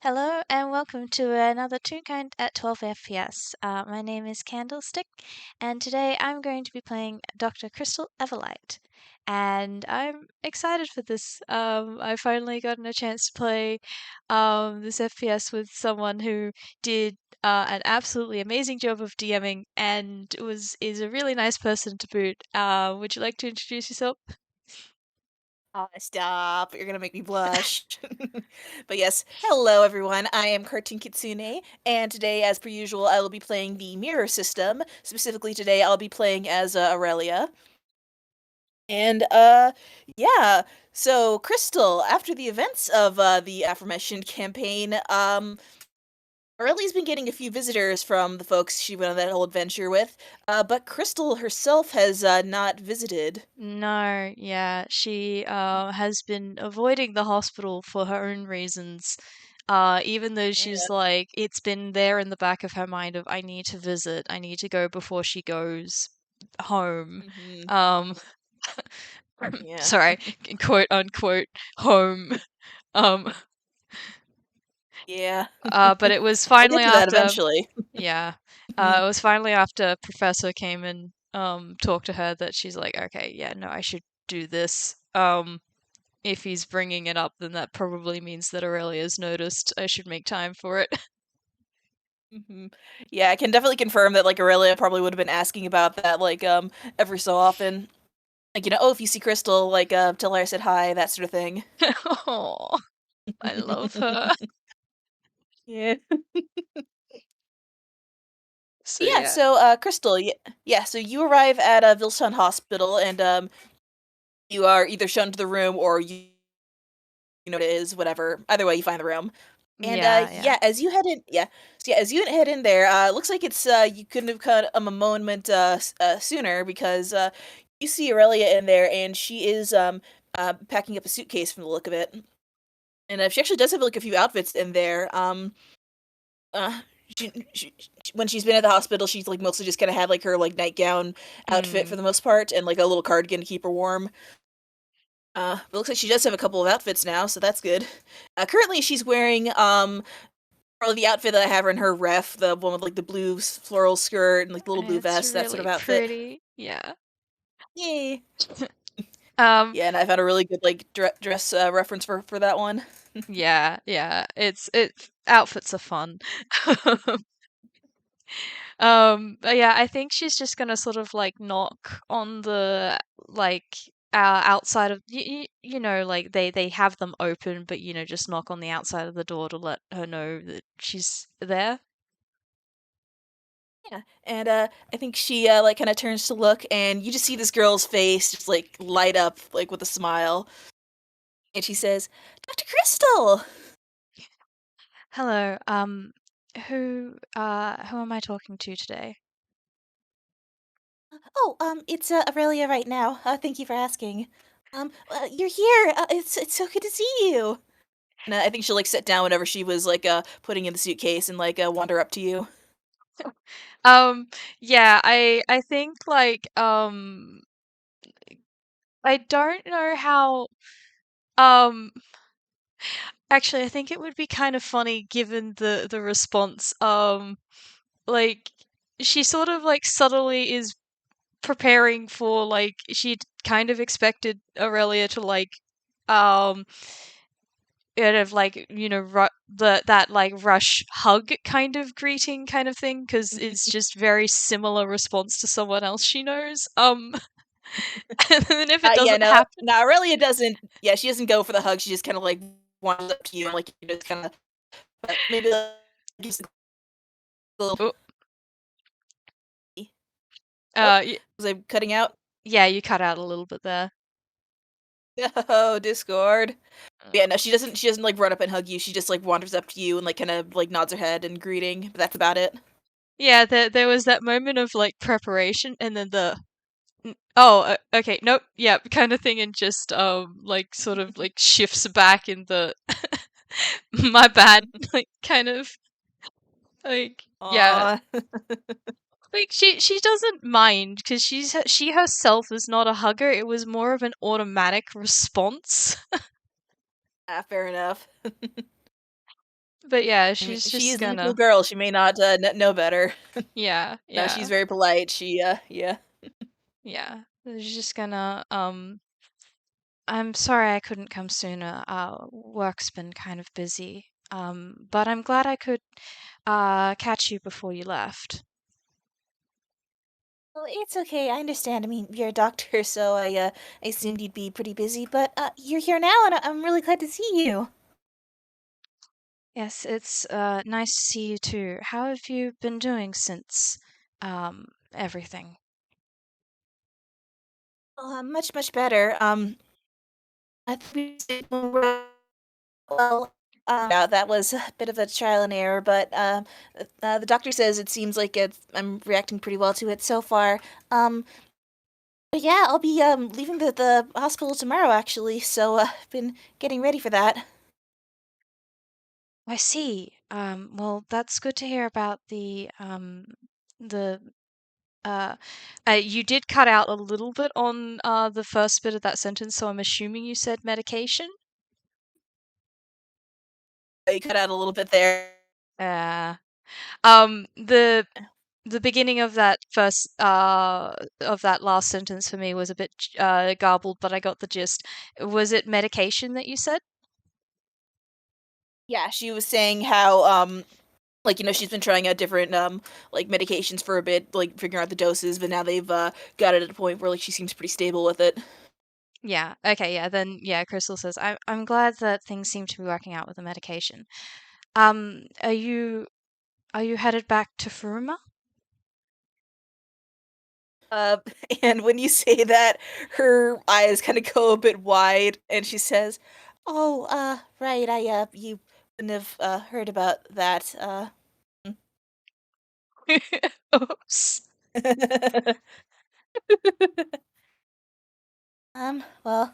Hello and welcome to another Toonkind at 12 FPS. My name is Candlestick, and today I'm going to be playing Dr. Crystal Everlight. And I'm excited for this. I finally gotten a chance to play this FPS with someone who did an absolutely amazing job of DMing and is a really nice person to boot. Would you like to introduce yourself? Stop. You're gonna make me blush. But yes, hello everyone. I am Cartoon Kitsune, and today, as per usual, I will be playing the mirror system. Specifically today, I'll be playing as Aurelia. And yeah. So Crystal, after the events of the aforementioned campaign, Aurelia's been getting a few visitors from the folks she went on that whole adventure with, but Crystal herself has not visited. No, yeah, she has been avoiding the hospital for her own reasons. Even though she's Yeah. like, it's been there in the back of her mind of I need to visit, I need to go before she goes home. Hmm. Um, Yeah. sorry, quote unquote home. Um, Yeah. but it was We'll get finally to that after, eventually. yeah, Mhm. it was finally after Professor came and talked to her that she's like, okay, yeah, no, I should do this. If he's bringing it up, then that probably means that Aurelia's noticed I should make time for it. Mhm. Yeah, I can definitely confirm that, like, Aurelia probably would have been asking about that, like, every so often. Like, "Oh, if you see Crystal, like, tell her I said hi," that sort of thing. Oh, I love her. Yeah. So Yeah, yeah. so, Crystal, yeah, so you arrive at, Vilston Hospital, and, you are either shown to the room or you know what it is, whatever. Either way, you find the room. And, Yeah, yeah. yeah, as you head in yeah. So, yeah, as you head in there, it looks like it's, you couldn't have cut a moment, sooner because, you see Aurelia in there, and she is, packing up a suitcase from the look of it. And, she actually does have, like, a few outfits in there. Uh, when she's been at the hospital, she's, like, mostly just kinda had, like, her, like, nightgown outfit for Mm. the most part and, like, a little cardigan to keep her warm. But looks like she does have a couple of outfits now, so that's good. Currently, she's wearing or the outfit that I have her in her ref, the one with like the blue floral skirt and like the little blue It's vest, that sort of really outfit. pretty. Yeah. Yay! Um, Yeah, and I found a really good like dress reference for that one. yeah, yeah. It's outfits are fun. But yeah, I think she's just gonna sort of like knock on the like outside of like they have them open, but just knock on the outside of the door to let her know that she's there. Yeah, and I think she like kind of turns to look, and you just see this girl's face just like light up like with a smile, and she says, "Dr. Crystal." Hello, who am I talking to today? Oh, it's Aurelia right now. Thank you for asking. You're here. It's so good to see you. And I think she'll like sit down whenever she was like putting in the suitcase and like wander up to you. Yeah, I think like I don't know how um actually I think it would be kind of funny given the response. Like she sort of like subtly is preparing for like she'd kind of expected Aurelia to like um kind of like that like rush hug kind of greeting kind of thing because it's just very similar response to someone else she knows. And then if it Yeah, doesn't no, happen, no, Aurelia doesn't. Yeah, she doesn't go for the hug. She just kind of like wanders up to you and like you just kind of, but maybe like, gives a little. oh, Oh, y- was I cutting out? yeah, you cut out a little bit there. No, Discord. Uh, Yeah, no, she doesn't. She doesn't like run up and hug you. She just like wanders up to you and like kind of like nods her head and greeting. But that's about it. Yeah, there was that moment of like preparation, and then oh, okay, nope, yeah, kind of thing, and just like sort of like shifts back in the my bad, like kind of like yeah, Aw. like she doesn't mind because she herself is not a hugger. It was more of an automatic response. Fair enough. But yeah, I mean, she's she just is a little gonna girl, she may not, know better. yeah, No, she's yeah, very polite, yeah. yeah. She's just gonna I'm sorry I couldn't come sooner. Work's been kind of busy. But I'm glad I could catch you before you left. Well, it's okay, I understand, I mean, you're a doctor, so I assumed you'd be pretty busy, but, you're here now, and I'm really glad to see you. Yes, it's nice to see you too. How have you been doing since everything? Well, much, much better, I think well, yeah, that was a bit of a trial and error, but, the doctor says it seems like I'm reacting pretty well to it so far. Um, but yeah, I'll be, leaving the hospital tomorrow, actually, so, been getting ready for that. I see. Well, that's good to hear about the uh, you did cut out a little bit on the first bit of that sentence, so I'm assuming you said medication. You cut out a little bit there. Uh, um, the the beginning of that last sentence for me was a bit garbled, but I got the gist. Was it medication that you said? Yeah, she was saying how, like, she's been trying out different, like, medications for a bit, like, figuring out the doses, but now they've, got it at a point where, like, she seems pretty stable with it. Yeah. Okay. Yeah. Then yeah. Crystal says, I'm glad that things seem to be working out with the medication. Are you headed back to Furuma? Uh, and when you say that, her eyes kinda go a bit wide, and she says, "Oh, right, you wouldn't have, heard about that, Oops. well,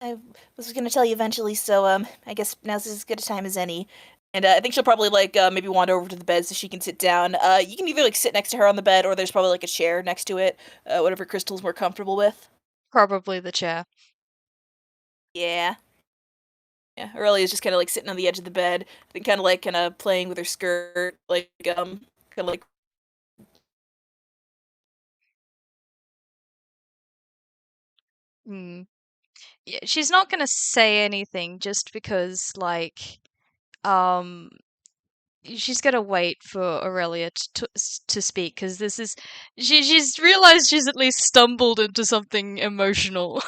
I was gonna tell you eventually, so, I guess now's as good a time as any. And, I think she'll probably, like, maybe wander over to the bed so she can sit down. You can either, like, sit next to her on the bed, or there's probably, like, a chair next to it, whatever Crystal's more comfortable with. Probably the chair. Yeah. Yeah, Aurelia's just kinda, like, sitting on the edge of the bed, and kinda playing with her skirt, like, kinda like Hmm. Yeah, she's not gonna say anything just because, like, um, she's gonna wait for Aurelia to speak because this is she's realized she's at least stumbled into something emotional.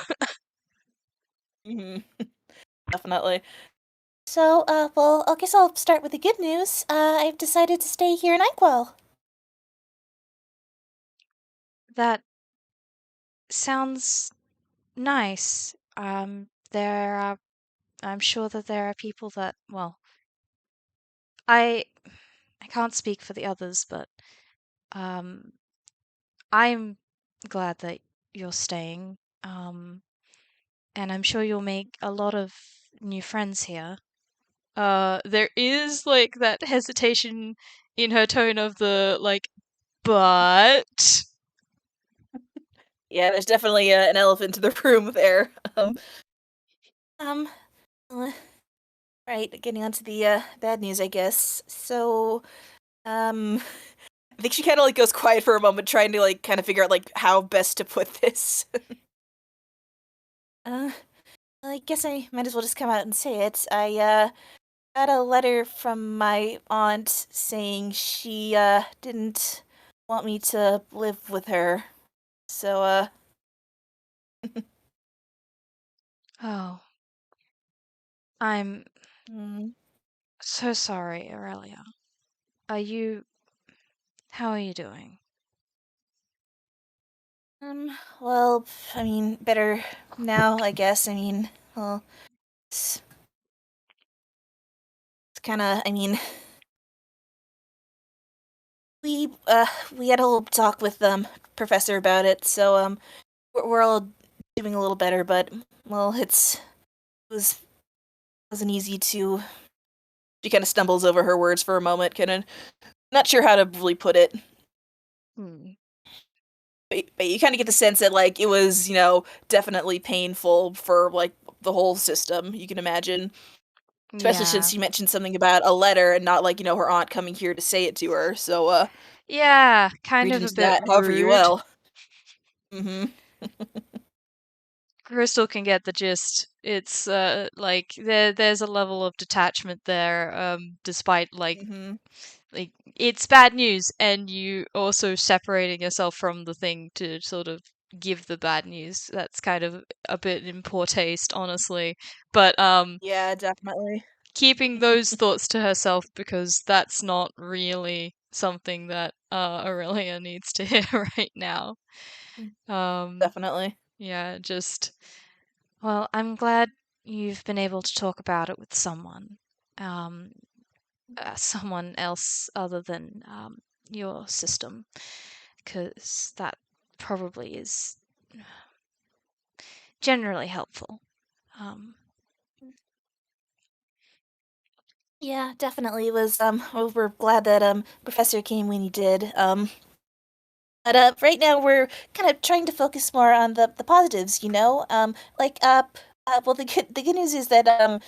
mhm, definitely. So, well, I guess I'll start with the good news. I've decided to stay here in Inkwell. That sounds nice. There are I'm sure that there are people that, well, I I can't speak for the others, but um I'm glad that you're staying. And I'm sure you'll make a lot of new friends here. There is like that hesitation in her tone of the like, but Yeah, there's definitely, an elephant in the room there. Um, uh, right, getting on to the, bad news, I guess. So, um, I think she kinda, like, goes quiet for a moment, trying to, like, kinda figure out, like, how best to put this. Uh, well, I guess I might as well just come out and say it. I, got a letter from my aunt saying she, didn't want me to live with her. So, oh, I'm mm, so sorry, Aurelia. Are you how are you doing? well, I mean, better now, I guess. I mean, well, it's, it's kinda, I mean, we, we had a little talk with, Professor about it, so, we're all doing a little better, but, well, wasn't easy to. She kind of stumbles over her words for a moment, kind of not sure how to really put it. Hmm. But you kind of get the sense that like it was, definitely painful for like the whole system. You can imagine. Especially since Yeah. she mentioned something about a letter and not like, her aunt coming here to say it to her. So, Yeah, kind read of a into bit that however you rude. will. Mhm. Crystal can get the gist. It's like there's a level of detachment there, despite Mhm. like it's bad news, and you also separating yourself from the thing to sort of give the bad news. That's kind of a bit in poor taste, honestly. But Yeah, definitely. keeping those thoughts to herself, because that's not really something that Aurelia needs to hear right now. Mm, Um, definitely. yeah, just well, I'm glad you've been able to talk about it with someone, um, someone else other than your system, because that probably is generally helpful. Um, Yeah, definitely was well, we're glad that Professor came when he did. But right now we're kind of trying to focus more on the positives, you know? Like well the good news is that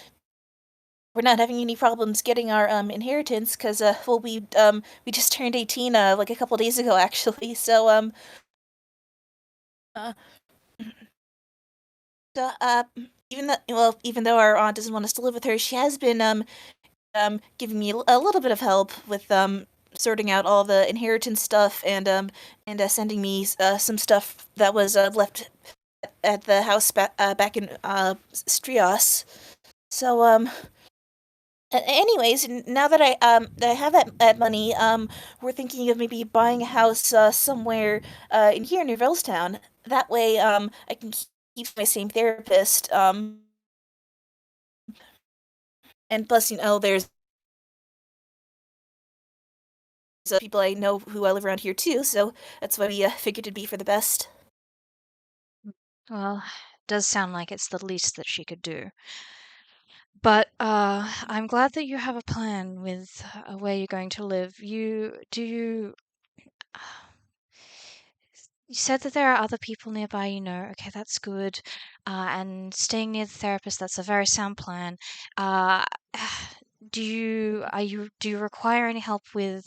we're not having any problems getting our inheritance because well we just turned 18 like a couple days ago actually. So uh, so even though our aunt doesn't want us to live with her, she has been giving me a little bit of help with sorting out all the inheritance stuff and sending me some stuff that was left at the house back in Strios. So anyways, now that I have that money, we're thinking of maybe buying a house somewhere in here near Villestown. That way, I can keep my same therapist. And plus, there's people I know who live around here too, so that's why we figured it'd be for the best. well, does sound like it's the least that she could do. But I'm glad that you have a plan with where you're going to live. You said that there are other people nearby you know. Okay, that's good. And staying near the therapist, that's a very sound plan. Uh, do you require any help with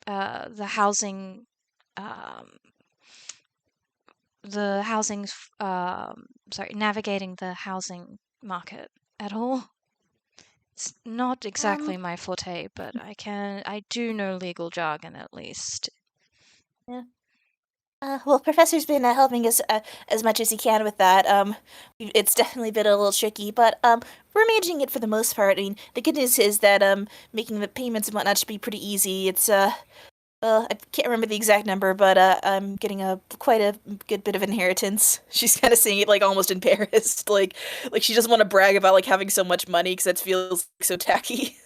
the housing, um, the housing, sorry, navigating the housing market at all? It's not Um, exactly my forte, but I do know legal jargon at least. yeah. Well, Professor's been helping us as much as he can with that. It's definitely been a little tricky, but we're managing it for the most part. I mean, the good news is that making the payments and whatnot should be pretty easy. It's I can't remember the exact number, but I'm getting a quite a good bit of inheritance. She's kind of saying it like almost embarrassed, like she doesn't want to brag about like having so much money because that feels so tacky.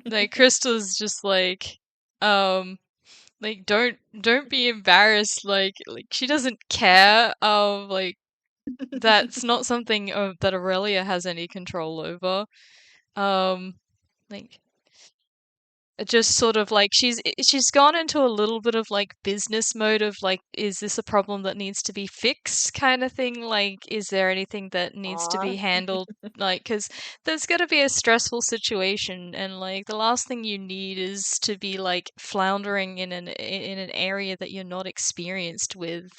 Like Crystal's just um, like don't be embarrassed. Like she doesn't care. That's not something that Aurelia has any control over. Um, like just sort of like she's gone into a little bit of like business mode of like, is this a problem that needs to be fixed kind of thing? Like, is there anything that needs to Aw. be handled? Like, because there's going to be a stressful situation, and like the last thing you need is to be like floundering in an area that you're not experienced with.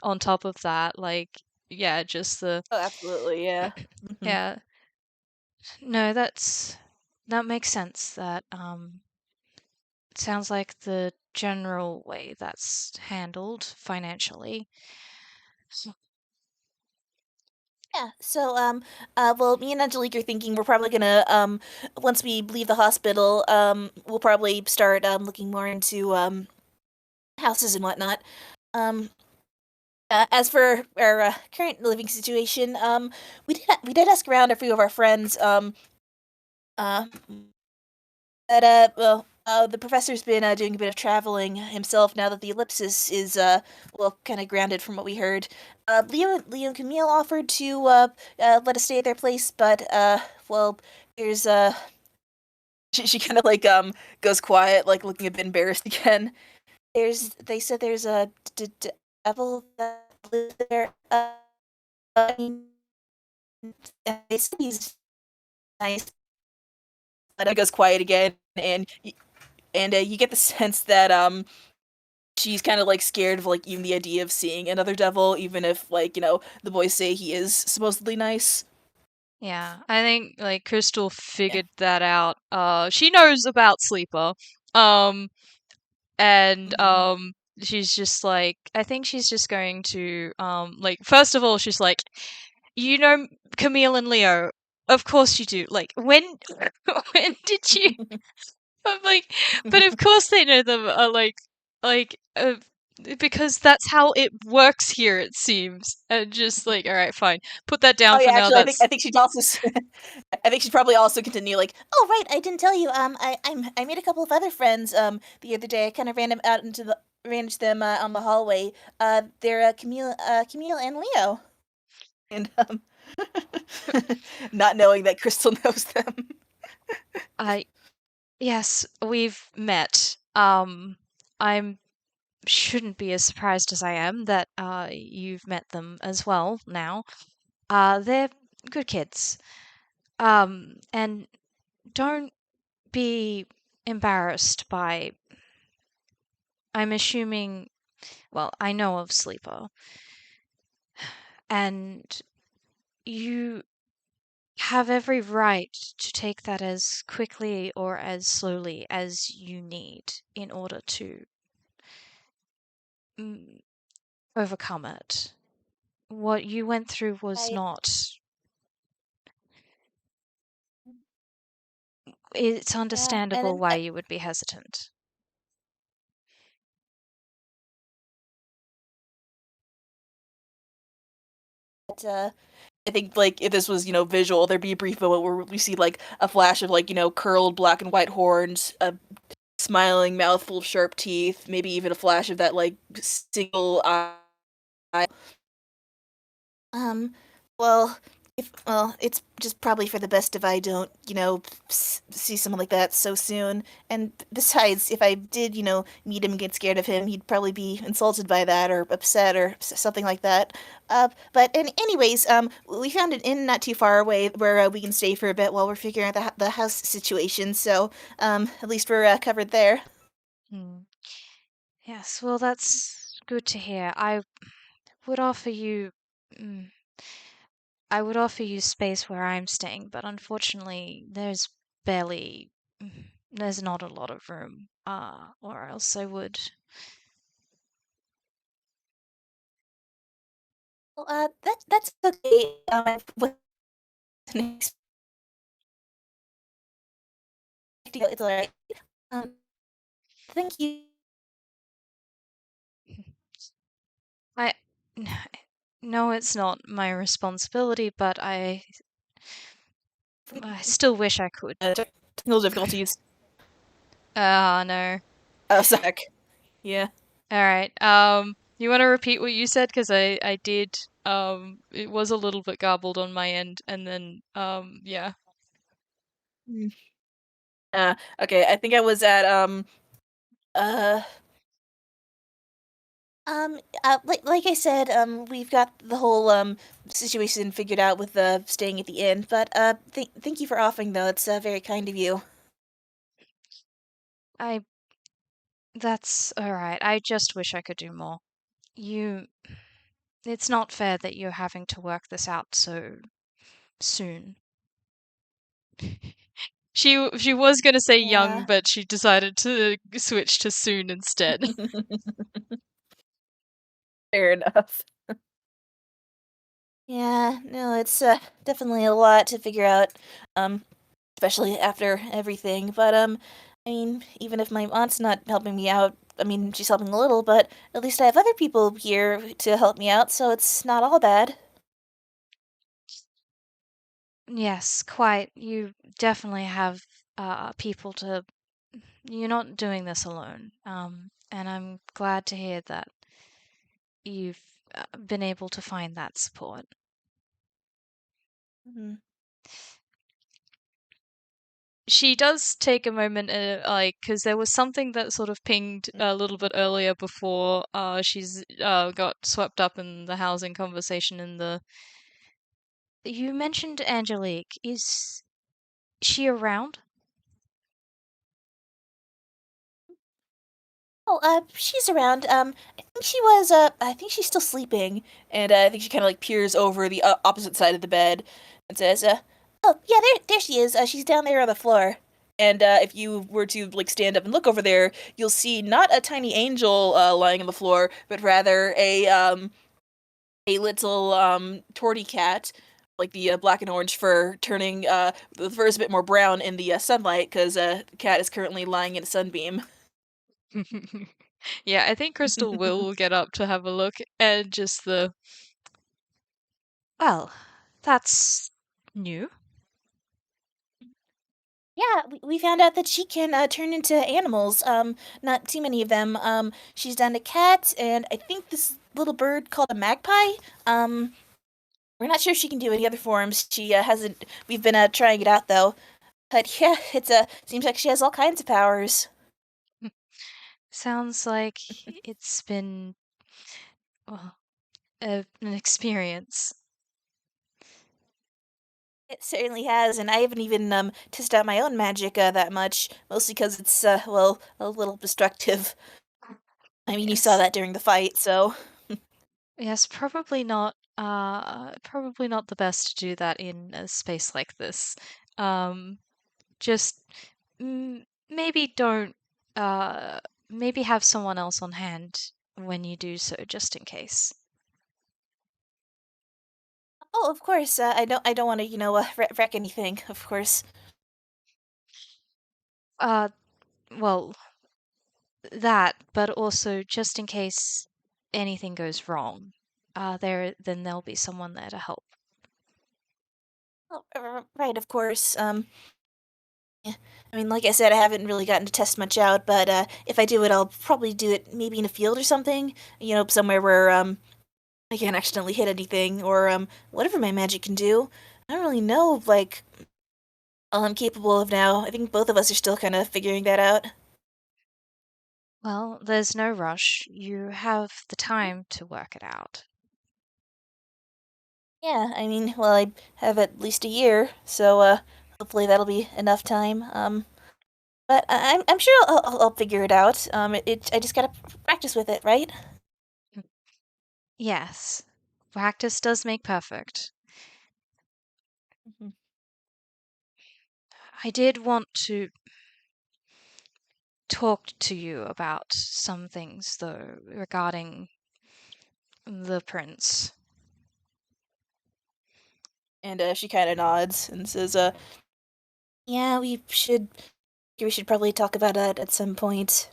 On top of that, like, yeah, just the Oh, absolutely, yeah. Hmm. yeah. No, that makes sense. That sounds like the general way that's handled financially. So- Yeah, so well, me and Angelique are thinking we're probably gonna once we leave the hospital, we'll probably start looking more into houses and whatnot. Um, as for our current living situation, we did ask around a few of our friends, uh, but well, the professor's been doing a bit of traveling himself now that the ellipsis is well, kind of grounded from what we heard. Leo and Camille offered to let us stay at their place, but well, there's she kind of like goes quiet, like looking a bit embarrassed again. They said there's a devil that lives there. They said he's nice, but it goes quiet again, and you get the sense that she's kind of like scared of like even the idea of seeing another devil, even if like the boys say he is supposedly nice. Yeah, I think like Crystal Yeah. figured that out. She knows about Sleeper. Um, and Hmm. she's just like I think she's just going to like first of all she's like you know Camille and Leo. Of course you do. Like when when did you I'm like but of course they know them like because that's how it works here it seems. And just like all right, fine. Put that Oh down for yeah, now. actually, I think That's I think she'd also I think she'd probably also continue like, oh right, I didn't tell you. I made a couple of other friends the other day. I kind of ran into them on the hallway. They're Camille and Leo, and not knowing that Crystal knows them. I yes, we've met. I'm shouldn't be as surprised as I am that you've met them as well now. They're good kids. And don't be embarrassed by. I'm assuming. Well, I know of Sleeper, and you have every right to take that as quickly or as slowly as you need in order to mm, overcome it. What you went through was I not. It's Yeah, and understandable then why you would be hesitant. I think like if this was visual, there'd be a brief moment where we see like a flash of like curled black and white horns, a smiling mouth full of sharp teeth, maybe even a flash of that like single eye. Um, well, it's just probably for the best if I don't, see someone like that so soon. And besides, if I did, meet him and get scared of him, he'd probably be insulted by that or upset or something like that. Anyways, we found an inn not too far away where we can stay for a bit while we're figuring out the house situation. So, at least we're covered there. Hmm. Yes, well, that's good to hear. Would offer you, mm, I would offer you space where I'm staying, but unfortunately, barely, there's not a lot of room. Or else I would. Well, that's okay. With next deal, it's all right. Um, thank you. I, no, it's not my responsibility, but I still wish I could. Technical difficulties. Ah, no. Sorry. Yeah. All right. You want to repeat what you said? Because I did. It was a little bit garbled on my end, and then, yeah. Mm. Okay, I think I was at uh like I said, we've got the whole situation figured out with staying at the inn. But thank you for offering though. It's very kind of you. I. That's all right. I just wish I could do more. You. It's not fair that you're having to work this out so soon. She was gonna say young, Yeah. but she decided to switch to soon instead. Fair enough. Yeah, no, it's definitely a lot to figure out, um, especially after everything. But I mean, even if my aunt's not helping me out, I mean, she's helping a little, but at least I have other people here to help me out, so it's not all bad. Yes, quite. You definitely have people to. You're not doing this alone. And I'm glad to hear that you've been able to find that support. Mhm. She does take a moment, like, because there was something that sort of pinged a little bit earlier before she's got swept up in the housing conversation in the You mentioned Angelique. Is she around? Oh, she's around. I think she's still sleeping, and I think she kind of like peers over the opposite side of the bed and says, "Oh, yeah, there she is. She's down there on the floor." And if you were to like stand up and look over there, you'll see not a tiny angel lying on the floor, but rather a little torty cat, like the black and orange fur, turning the fur is a bit more brown in the sunlight because the cat is currently lying in a sunbeam. Yeah, I think Crystal will get up to have a look and just well, that's new. Yeah, we found out that she can turn into animals. Not too many of them. She's done a cat and I think this little bird called a magpie. Um, we're not sure if she can do any other forms. She hasn't. We've been trying it out though. But yeah, seems like she has all kinds of powers. Sounds like it's been well, an experience. It certainly has, and I haven't even tested out my own magic that much, mostly because it's well, a little destructive. I mean, you saw Yes. that during the fight, so Yes, probably not the best to do that in a space like this. Um, just maybe don't maybe have someone else on hand when you do so, just in case. oh, of course, I don't want to, wreck anything, of course. Uh, well, that, but also just in case anything goes wrong, then there'll be someone there to help. Oh, right, of course. Yeah. I mean, like I said, I haven't really gotten to test much out, but if I do it, I'll probably do it maybe in a field or something. Somewhere where I can't accidentally hit anything or whatever my magic can do. I don't really know, like, all I'm capable of now. I think both of us are still kind of figuring that out. Well, there's no rush. You have the time to work it out. Yeah, I mean, well, I have at least a year, so hopefully that'll be enough time. But I'm sure I'll figure it out. I just gotta practice with it, right? Yes, practice does make perfect. Mhm. I did want to talk to you about some things, though, regarding the prince. And she kind of nods and says, "Yeah, we should probably talk about that at some point."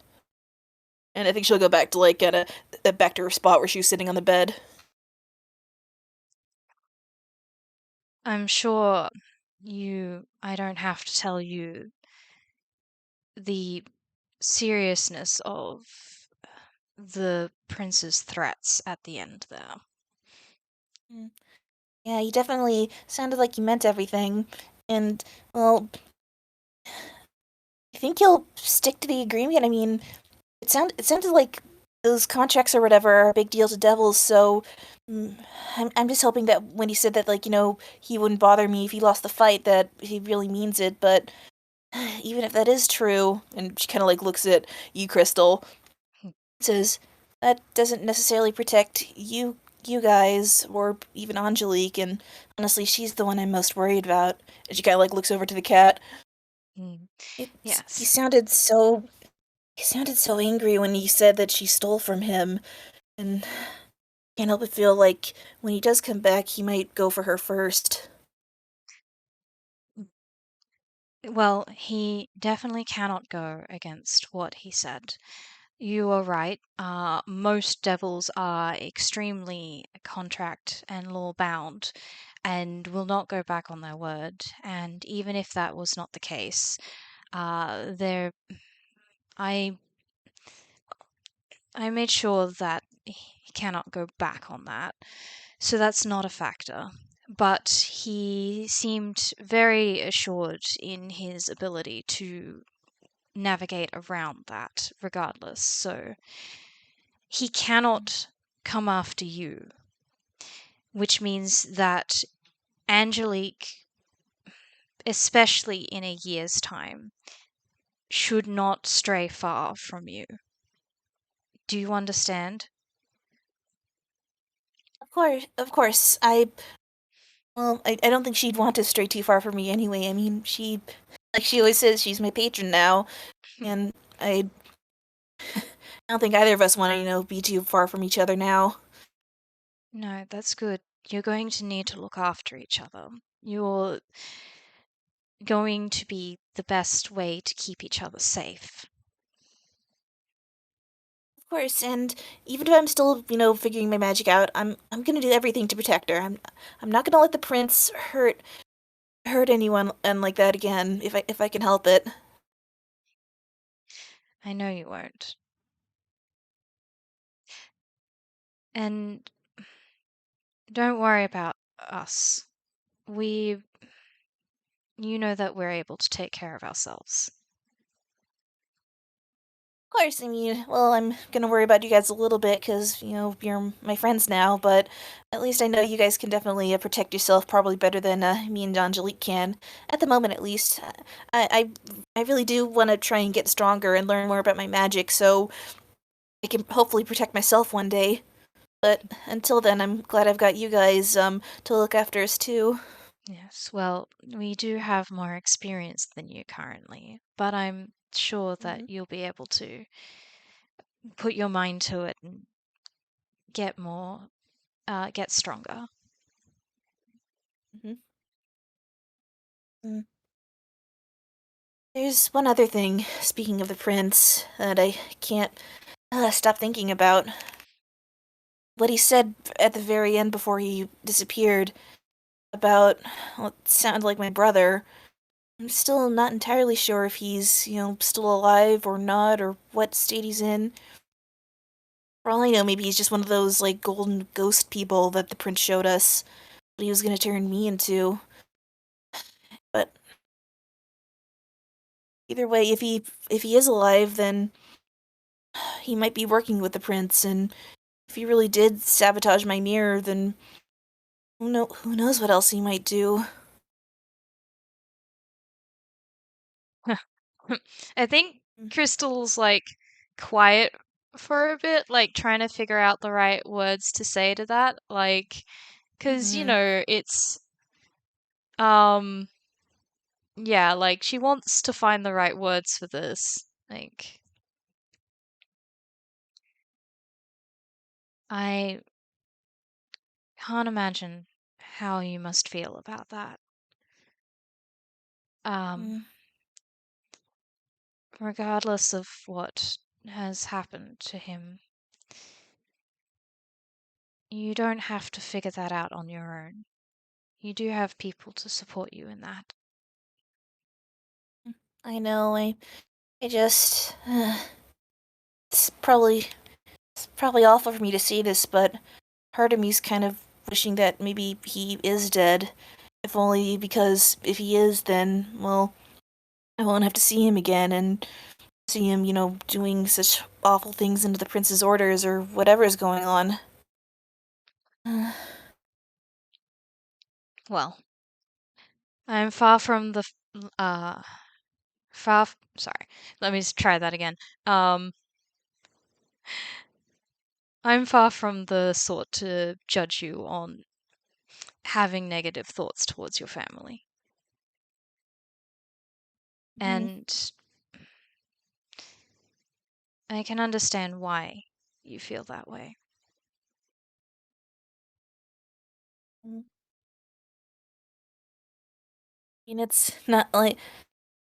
And I think she'll go back to like kind of back to her spot where she was sitting on the bed. I'm sure I don't have to tell you the seriousness of the prince's threats at the end there. Mm. Yeah, you definitely sounded like you meant everything. And well, I think you'll stick to the agreement. I mean, it sounded like those contracts or whatever are a big deal to devils, so mm, I'm just hoping that when he said that, like, he wouldn't bother me if he lost the fight, that he really means it, but even if that is true, and she kind of like looks at you, Crystal, says, that doesn't necessarily protect you guys, or even Angelique, and honestly, she's the one I'm most worried about. And she kind of like looks over to the cat. Mm, It's, yes. he sounded so angry when he said that she stole from him, and can't help but feel like when he does come back, he might go for her first. Well, he definitely cannot go against what he said. You are right. Most devils are extremely contract and law bound and will not go back on their word. And even if that was not the case, there I I made sure that he cannot go back on that. So that's not a factor. But he seemed very assured in his ability to navigate around that regardless. So he cannot come after you, which means that Angelique, especially in a year's time, should not stray far from you. Do you understand? Of course. I don't think she'd want to stray too far from me anyway. I mean, like she always says, she's my patron now, and I don't think either of us want to, be too far from each other now. No, that's good. You're going to need to look after each other. You're going to be the best way to keep each other safe. Of course, and even if I'm still, figuring my magic out, I'm gonna do everything to protect her. I'm not gonna let the prince hurt anyone and like that again if I can help it. I know you won't. And don't worry about us. We, you know that we're able to take care of ourselves. Of course, I mean, well, I'm gonna worry about you guys a little bit because, you're my friends now, but at least I know you guys can definitely protect yourself probably better than me and Angelique can. At the moment, at least. I really do want to try and get stronger and learn more about my magic so I can hopefully protect myself one day. But until then, I'm glad I've got you guys to look after us too. Yes, well, we do have more experience than you currently, but I'm sure that Hmm. you'll be able to put your mind to it and get stronger. Hmm. There's one other thing, speaking of the prince, that I can't stop thinking about. What he said at the very end before he disappeared about what sounded like my brother. I'm still not entirely sure if he's, still alive or not, or what state he's in. For all I know, maybe he's just one of those, like, golden ghost people that the prince showed us that he was gonna turn me into. But either way, if he is alive, then he might be working with the prince, and if he really did sabotage my mirror, then who knows what else he might do. I think Crystal's like quiet for a bit, like trying to figure out the right words to say to that. Like, because, Mm-hmm. um, yeah, like she wants to find the right words for this. Like, I can't imagine how you must feel about that. Um, Regardless of what has happened to him, you don't have to figure that out on your own. You do have people to support you in that. I know. I just. It's probably awful for me to say this, but part of me's kind of wishing that maybe he is dead. If only because if he is, then, well, I won't have to see him again and see him, doing such awful things into the prince's orders or whatever is going on. Well, I'm far from the sorry. Let me try that again. Um I'm far from the sort to judge you on having negative thoughts towards your family. Mm-hmm. And I can understand why you feel that way. I mean, it's not like.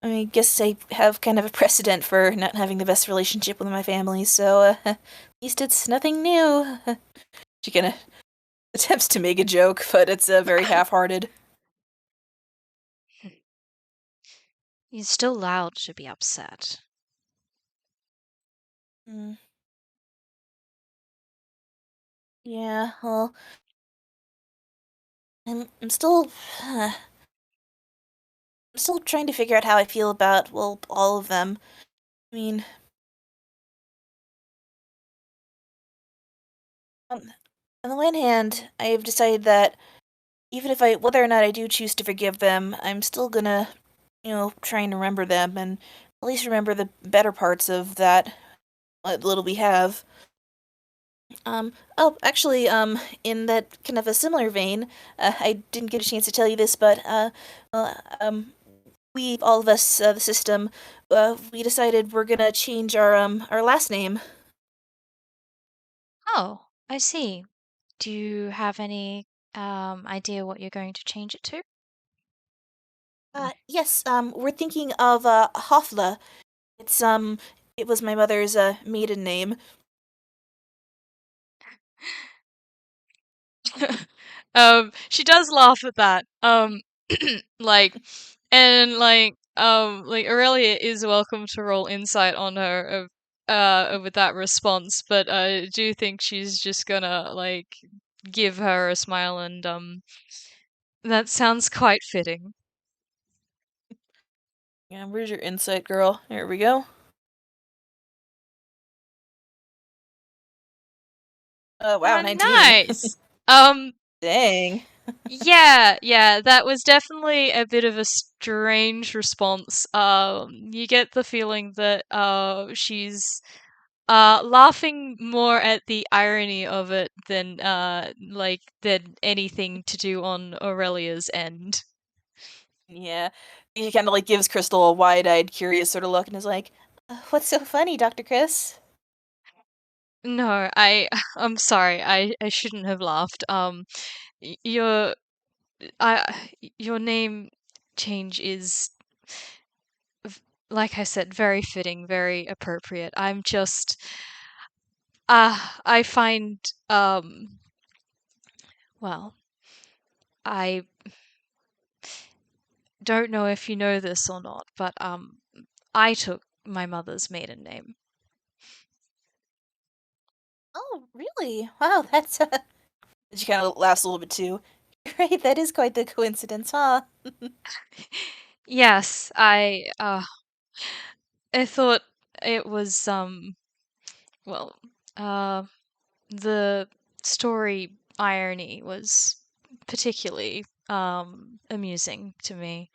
I mean, I guess I have kind of a precedent for not having the best relationship with my family, so at least it's nothing new. She kind of attempts to make a joke, but it's very half-hearted. You're still allowed to be upset. Mm, yeah, well, I'm still I'm still trying to figure out how I feel about, well, all of them. I mean, on, on the one hand, I have decided that even if whether or not I do choose to forgive them, I'm still gonna, try and remember them and at least remember the better parts of that what little we have. Oh, actually, in that kind of a similar vein, I didn't get a chance to tell you this, but, we, all of us, the system, we decided we're gonna change our last name. Oh, I see. Do you have any idea what you're going to change it to? Yes, we're thinking of, Hofla. It's, it was my mother's, maiden name. She does laugh at that. Like, and like Aurelia is welcome to roll insight on her of with that response, but I do think she's just gonna like give her a smile and that sounds quite fitting. Yeah, where's your insight, girl? Here we go. Wow, 19. Nice. Um, Dang. yeah, that was definitely a bit of a strange response. You get the feeling that she's laughing more at the irony of it than than anything to do on Aurelia's end. Yeah. He kind of like gives Crystal a wide-eyed, curious sort of look and is like, "What's so funny, Dr. Chris?" No, I'm sorry. I shouldn't have laughed. Your your name change is like I said, very fitting, very appropriate. I'm just I find well, I don't know if you know this or not, but I took my mother's maiden name. Oh, really? Wow, that's she kind of laughs a little bit too. Right, that is quite the coincidence, huh? Yes, I thought it was well, uh the story irony was particularly amusing to me.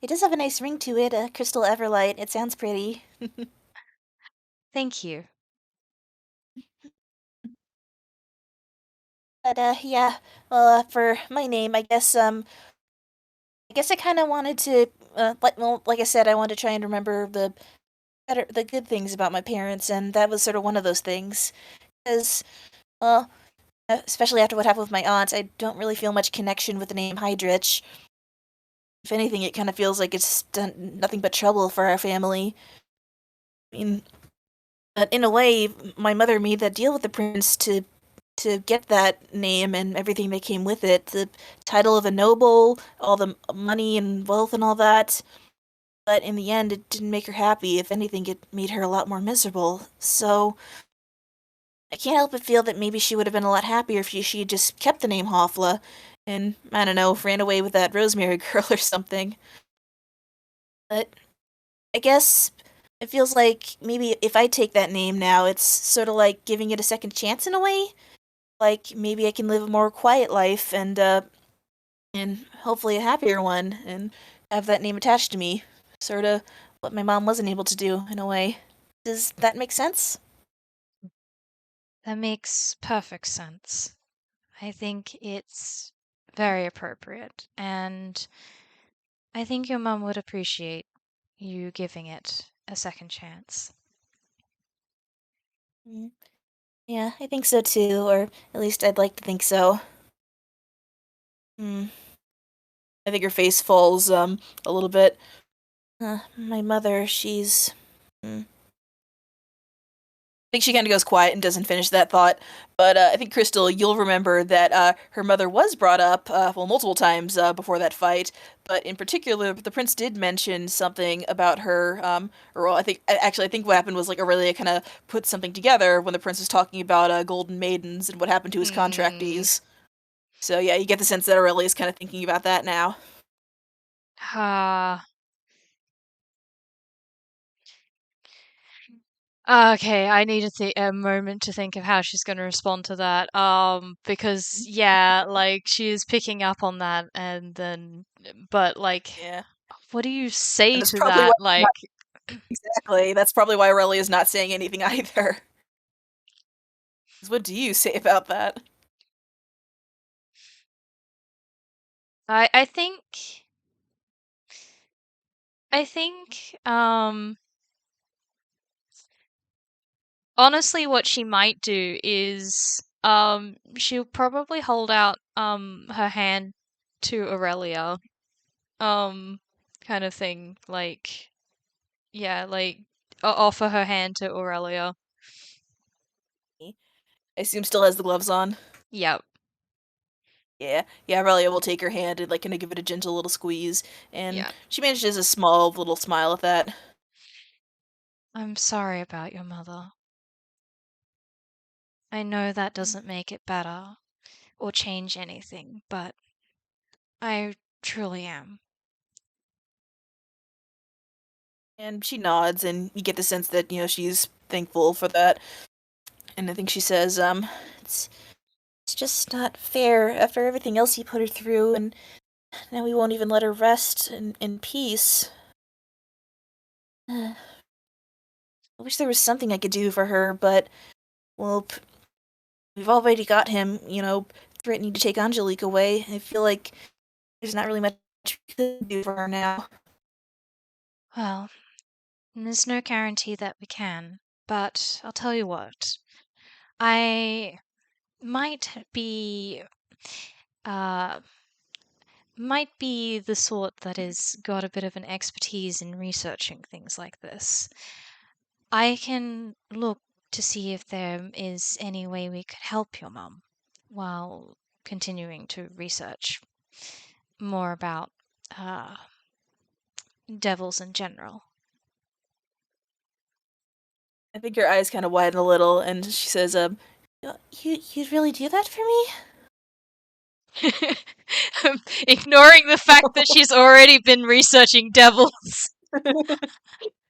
It does have a nice ring to it, Crystal Everlight. It sounds pretty. Thank you. But yeah. Well, for my name, I guess I kind of wanted to, like I said, I wanted to try and remember the good things about my parents, and that was sort of one of those things. Because, well, especially after what happened with my aunt, I don't really feel much connection with the name Heidrich. If anything, it kind of feels like it's done nothing but trouble for our family. I mean, but in a way, my mother made that deal with the prince to get that name and everything that came with it, the title of a noble, all the money and wealth and all that. But in the end, it didn't make her happy. If anything, it made her a lot more miserable. So I can't help but feel that maybe she would have been a lot happier if she had just kept the name Hoffla and, I don't know, ran away with that Rosemary girl or something. But I guess it feels like maybe if I take that name now, it's sort of like giving it a second chance in a way. Like maybe I can live a more quiet life and hopefully a happier one and have that name attached to me. Sort of what my mom wasn't able to do in a way. Does that make sense? That makes perfect sense. I think it's very appropriate, and I think your mum would appreciate you giving it a second chance. Mm, yeah, I think so too, or at least I'd like to think so. Hmm. I think her face falls a little bit. My mother, she's hmm. I think she kind of goes quiet and doesn't finish that thought. But I think Crystal, you'll remember that her mother was brought up, well, multiple times before that fight. But in particular, the prince did mention something about her. Or well, I think what happened was like Aurelia kind of put something together when the prince was talking about golden maidens and what happened to his Hmm. contractees. So yeah, you get the sense that Aurelia's kind of thinking about that now. Ah. Okay, I need a moment to think of how she's going to respond to that. Because yeah, like she is picking up on that, and then, but like, Yeah. what do you And say that's to probably why that? she's not Like, exactly. That's probably why Aurelia is not saying anything either. 'Cause what do you say about that? I think, honestly, what she might do is, she'll probably hold out, her hand to Aurelia, um, kind of thing. Like, yeah, like, offer her hand to Aurelia. I assume still has the gloves on. Yep, Yeah, yeah, Aurelia will take her hand and like kind of give it a gentle little squeeze, and yeah. she manages a small little smile at that. I'm sorry about your mother. I know that doesn't make it better or change anything, but I truly am. And she nods, and you get the sense that, she's thankful for that. And I think she says, it's it's just not fair after everything else you put her through, and now we won't even let her rest in peace. I wish there was something I could do for her, but, well, we've already got him, threatening to take Angelique away. I feel like there's not really much we could do for her now. Well, there's no guarantee that we can, but I'll tell you what. I might uh be the sort that has got a bit of an expertise in researching things like this. I can look to see if there is any way we could help your mum while continuing to research more about uh, devils in general. I think her eyes kind of widen a little, and she says, you'd really do that for me? Ignoring the fact that she's already been researching devils.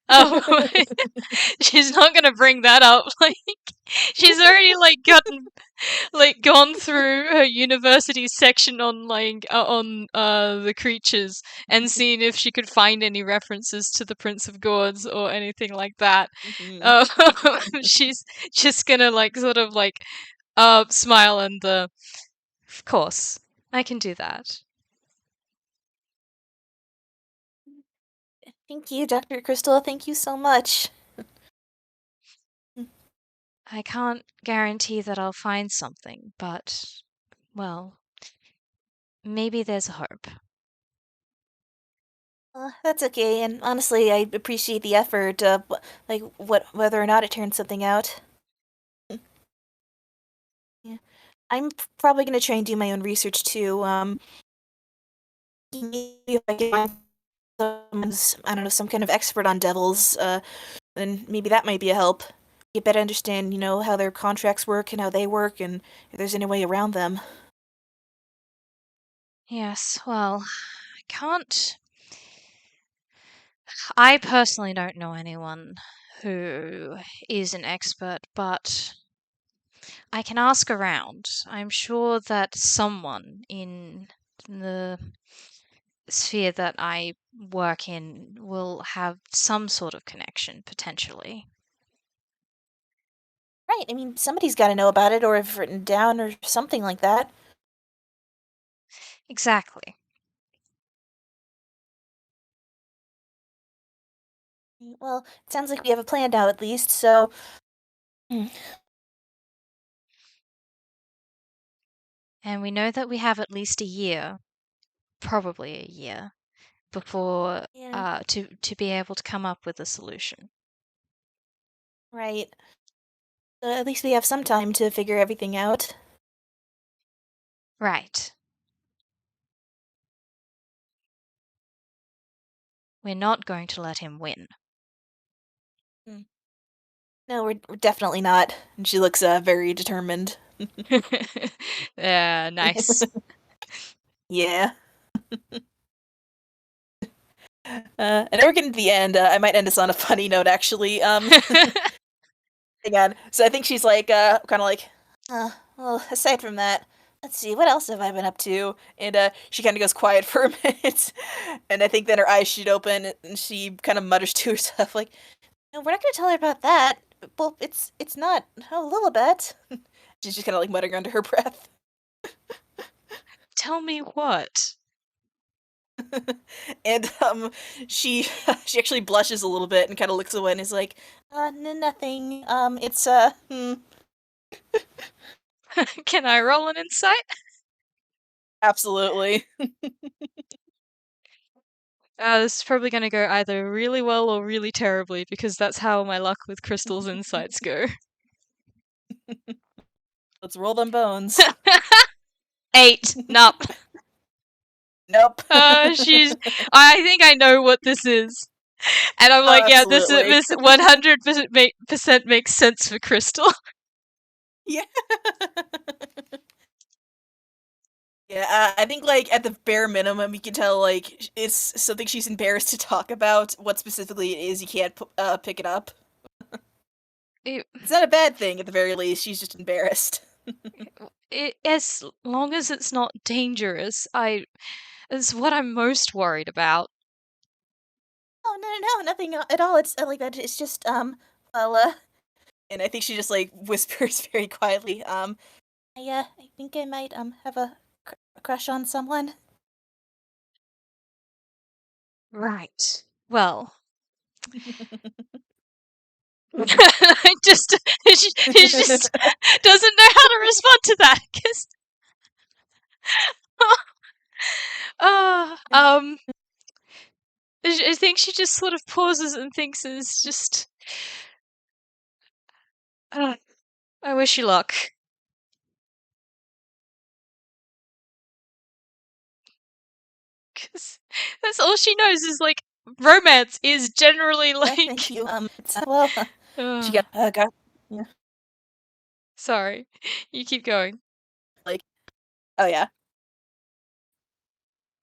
Oh, she's not gonna bring that up. Like, she's already gone through her university section on the creatures and seen if she could find any references to the Prince of Gourds or anything like that. Mhm. Uh, she's just gonna smile and of course I can do that. Thank you, Dr. Crystal. Thank you so much. I can't guarantee that I'll find something, but well, maybe there's a hope. That's okay, and honestly, I appreciate the effort. Whether or not it turns something out. Yeah, I'm probably gonna try and do my own research too. Maybe if I can find I don't know, some kind of expert on devils, then maybe that might be a help. You better understand, how their contracts work and how they work, and if there's any way around them. Yes, well, I can't. I personally don't know anyone who is an expert, but I can ask around. I'm sure that someone in the sphere that I work in will have some sort of connection, potentially. Right, I mean, somebody's got to know about it, or have written down, or something like that. Exactly. Well, it sounds like we have a plan now, at least, so. Mm, And we know that we have at least a year, probably a year, before yeah, to be able to come up with a solution. right. At least we have some time to figure everything out. Right. We're not going to let him win. Mm. No, we're definitely not. And she looks very determined. Yeah, nice. Yeah. And we're getting to the end. I might end us on a funny note, actually. again. So I think she's like, kind of like, well, aside from that, let's see, what else have I been up to? And she kind of goes quiet for a minute, and I think then her eyes shoot open, and she kind of mutters to herself like, "No, we're not gonna tell her about that. Well, it's not a Lilibet." She's just kind of like muttering under her breath. Tell me what? And she she actually blushes a little bit and kind of looks away and is like, nothing. It's Can I roll an insight? absolutely. This is probably gonna go either really well or really terribly because that's how my luck with Crystal's insights go. Let's roll them bones. 8. Nope. Nope. I think I know what this is. And I'm like, yeah, Absolutely. this 100% makes sense for Crystal. Yeah. Yeah, I think like at the bare minimum, you can tell like it's something she's embarrassed to talk about. What specifically it is, you can't pick it up. It, It's not a bad thing at the very least. She's just embarrassed. as long as it's not dangerous, is what I'm most worried about. Oh no, nothing at all. It's like that. It's just well and I think she just like whispers very quietly. I think I might have a crush on someone. Right. Well, I just she just doesn't know how to respond to that because um I think she just sort of pauses and thinks it's just uh, I wish you luck. 'Cause that's all she knows is like romance is generally Thank like you. Well, she uh, got yeah, sorry. You keep going. like oh yeah.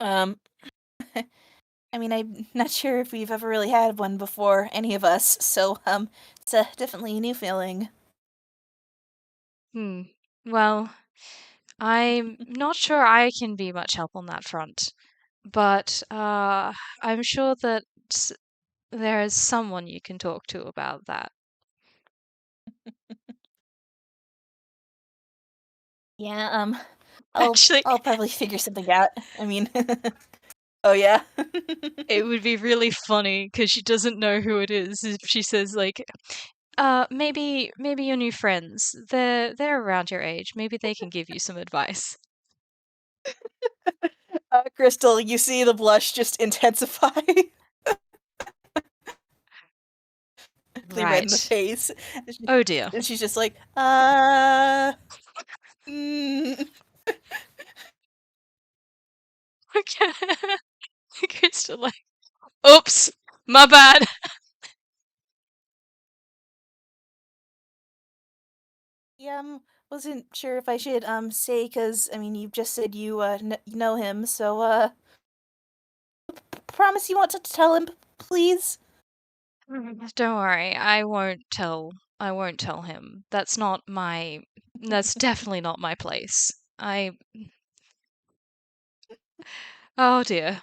Um, I mean, I'm not sure if we've ever really had one before, any of us. So it's definitely a new feeling. Hmm. Well, I'm not sure I can be much help on that front, but I'm sure that there is someone you can talk to about that. Yeah. Actually, I'll probably figure something out. I mean, oh yeah. it would be really funny because she doesn't know who it is if she says like, maybe your new friends. They're around your age. Maybe they can give you some advice." Crystal, you see the blush just intensify, red in the Right. face, Oh dear. and she's just like, mm. Okay. Crystal like, oops, my bad. Yeah, wasn't sure if I should say because I mean you just said you you know him, so promise you won't tell him, please. Don't worry, I won't tell him. That's definitely not my place. I Oh dear.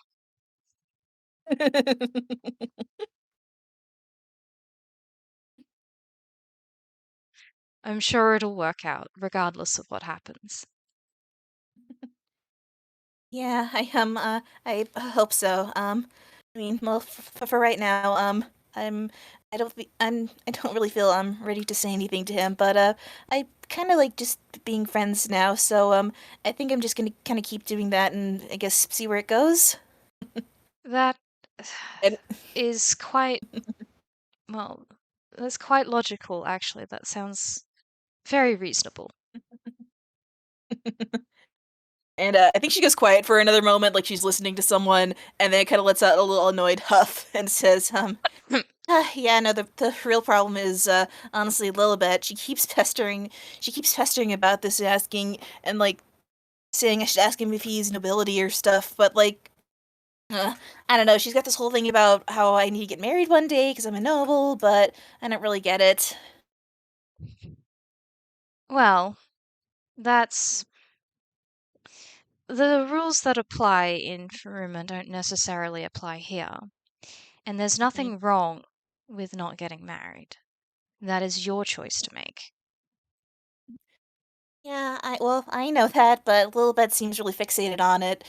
I'm sure it'll work out regardless of what happens. Yeah, I hope so. I mean, well, for right now, I'm I don't really feel ready to say anything to him, but I kind of like just being friends now, so I think I'm just gonna kind of keep doing that and I guess see where it goes. That And is quite well, that's quite logical actually. That sounds very reasonable. I think she goes quiet for another moment, like she's listening to someone, and then kind of lets out a little annoyed huff and says, yeah, no, the real problem is, honestly, Lilibet. She keeps pestering about this, asking, and, like, saying I should ask him if he's nobility or stuff, but, like, uh, I don't know, she's got this whole thing about how I need to get married one day because I'm a noble, but I don't really get it. Well, that's the rules that apply in Furuma don't necessarily apply here. And there's Mhm. nothing wrong with not getting married. That is your choice to make. Yeah, I know that, but Lilibet seems really fixated on it.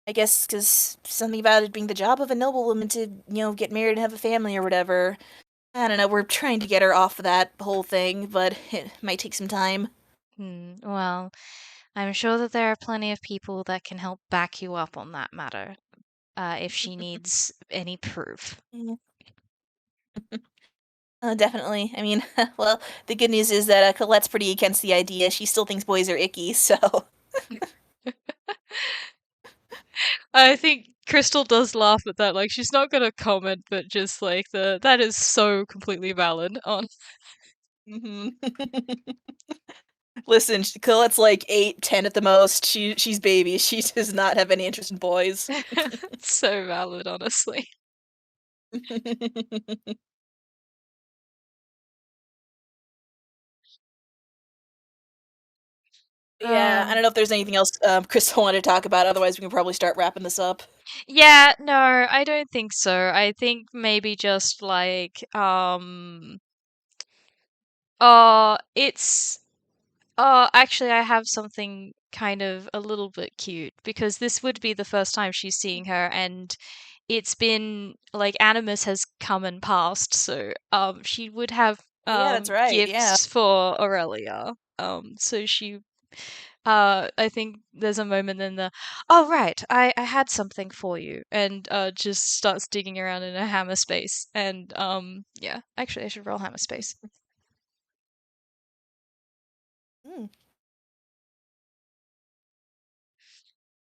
I guess because something about it being the job of a noblewoman to, get married and have a family or whatever. I don't know, we're trying to get her off of that whole thing, but it might take some time. Well, I'm sure that there are plenty of people that can help back you up on that matter, if she needs any proof. Mm, definitely. I mean, well, the good news is that Colette's pretty against the idea. She still thinks boys are icky, so. I think Crystal does laugh at that. Like she's not gonna comment, but just like that is so completely valid. On hmm Listen, Colette's like 8, 10 at the most. She's baby. She does not have any interest in boys. it's so valid, honestly. Yeah, I Um, don't know if there's anything else Crystal wanted to talk about. Otherwise, we can probably start wrapping this up. yeah, no, I don't think so. I think maybe just like it's actually, I have something kind of a little bit cute because this would be the first time she's seeing her, and it's been like Animus has come and passed, so she would have Oh, yeah, that's right. Yeah. gifts for Aurelia. So she I think there's a moment in the oh right, I had something for you, and just starts digging around in a hammer space, and yeah, actually I should roll hammer space. Mm.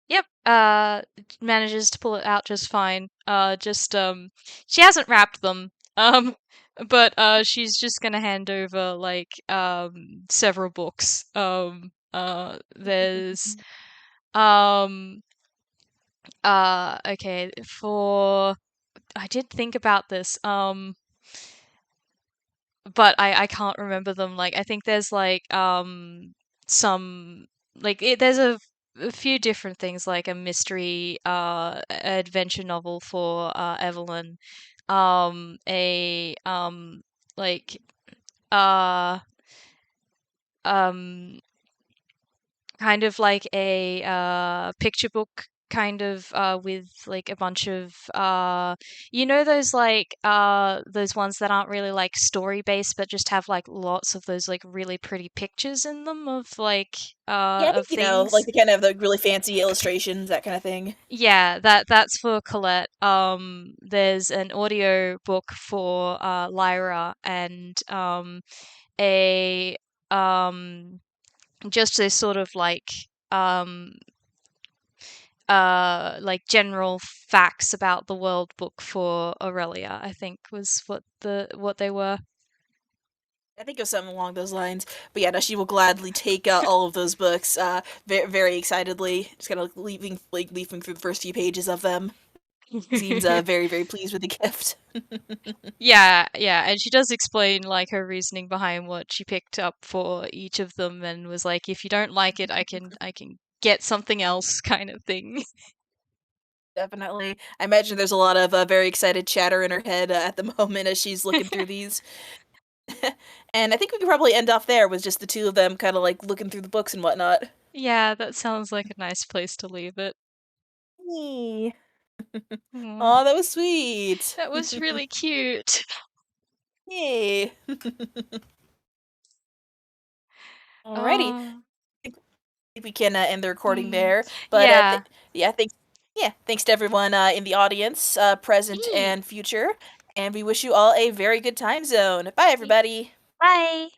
Yep, manages to pull it out just fine. Just she hasn't wrapped them. But she's just gonna hand over like several books. There's um okay, for I did think about this. But I can't remember them. Like I think there's like some there's a few different things like a mystery adventure novel for Evelyn, a like uh um kind of like a picture book kind of with like a bunch of you know those ones that aren't really like story based but just have like lots of those like really pretty pictures in them Yeah, I of think, like things. the kind of the really fancy illustrations, that kind of thing. Yeah, that's for Colette. There's an audio book for Lyra, and a just a sort of um like general facts about the world book for Aurelia, I think was what they were. I think of something along those lines. But yeah, no, she will gladly take all of those books, very, very excitedly. Just kind of leafing through the first few pages of them. Seems very, very pleased with the gift. Yeah, yeah, and she does explain like her reasoning behind what she picked up for each of them and was like, if you don't like it, I can get something else kind of thing. Definitely. I imagine there's a lot of very excited chatter in her head at the moment as she's looking through these. And I think we could probably end off there with just the two of them kind of like looking through the books and whatnot. Yeah, that sounds like a nice place to leave it. Yay. Aw, Oh, that was sweet. that was really cute. Yay. Alrighty. Uh, Think we can end the recording mm, there. But yeah. yeah, thanks to everyone in the audience, present Mm, and future. And we wish you all a very good time zone. Bye, everybody. bye.